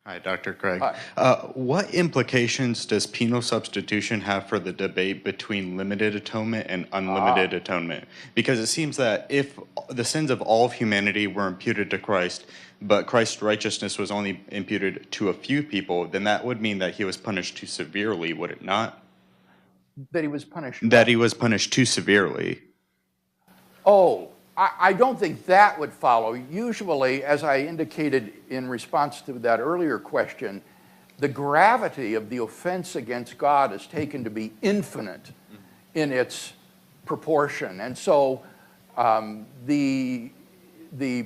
Hi, Dr. Craig. Hi. What implications does penal substitution have for the debate between limited atonement and unlimited atonement? Because it seems that if the sins of all of humanity were imputed to Christ, but Christ's righteousness was only imputed to a few people, then that would mean that he was punished too severely, would it not? That he was punished. That he was punished too severely. Oh, I don't think that would follow. Usually, as I indicated in response to that earlier question, the gravity of the offense against God is taken to be infinite in its proportion. And so the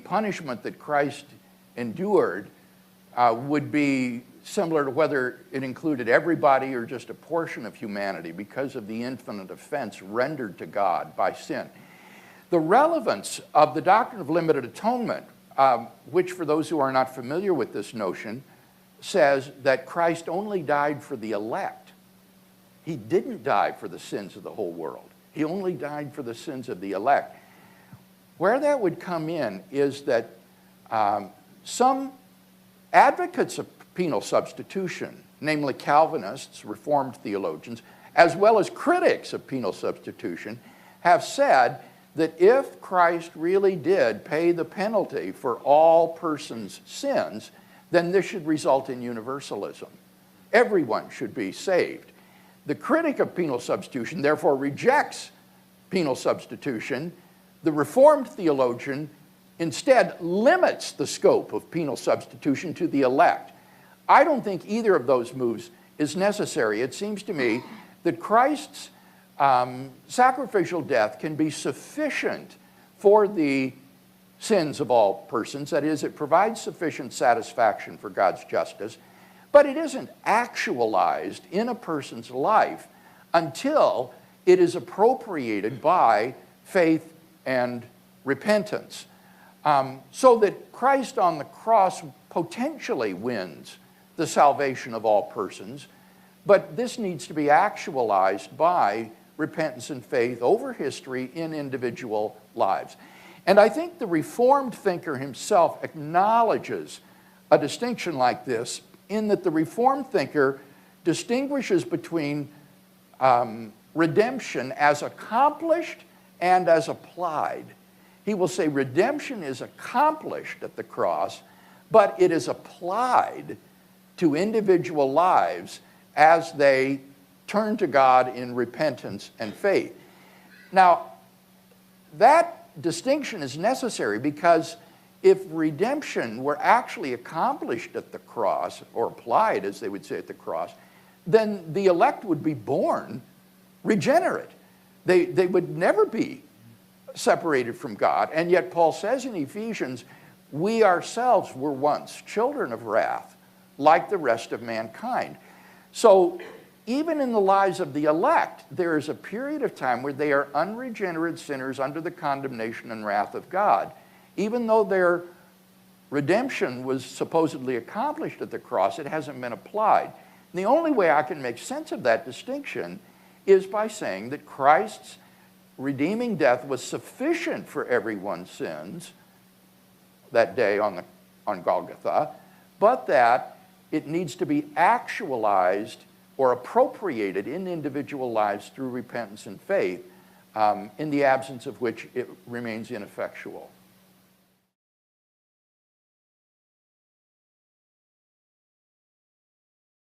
punishment that Christ endured would be similar to whether it included everybody or just a portion of humanity because of the infinite offense rendered to God by sin. The relevance of the doctrine of limited atonement, which for those who are not familiar with this notion, says that Christ only died for the elect. He didn't die for the sins of the whole world. He only died for the sins of the elect. Where that would come in is that some advocates of penal substitution, namely Calvinists, Reformed theologians, as well as critics of penal substitution, have said that if Christ really did pay the penalty for all persons' sins, then this should result in universalism. Everyone should be saved. The critic of penal substitution therefore rejects penal substitution. The Reformed theologian instead limits the scope of penal substitution to the elect. I don't think either of those moves is necessary. It seems to me that Christ's sacrificial death can be sufficient for the sins of all persons. That is, it provides sufficient satisfaction for God's justice, but it isn't actualized in a person's life until it is appropriated by faith and repentance. So that Christ on the cross potentially wins the salvation of all persons, but this needs to be actualized by repentance and faith over history in individual lives. And I think the Reformed thinker himself acknowledges a distinction like this in that the Reformed thinker distinguishes between redemption as accomplished and as applied. He will say redemption is accomplished at the cross, but it is applied to individual lives as they turn to God in repentance and faith. Now, that distinction is necessary because if redemption were actually accomplished at the cross, or applied, as they would say, at the cross, then the elect would be born regenerate. They would never be separated from God. And yet Paul says in Ephesians, we ourselves were once children of wrath, like the rest of mankind. So even in the lives of the elect, there is a period of time where they are unregenerate sinners under the condemnation and wrath of God. Even though their redemption was supposedly accomplished at the cross, it hasn't been applied. And the only way I can make sense of that distinction is by saying that Christ's redeeming death was sufficient for everyone's sins that day on Golgotha, but that it needs to be actualized or appropriated in individual lives through repentance and faith, in the absence of which it remains ineffectual.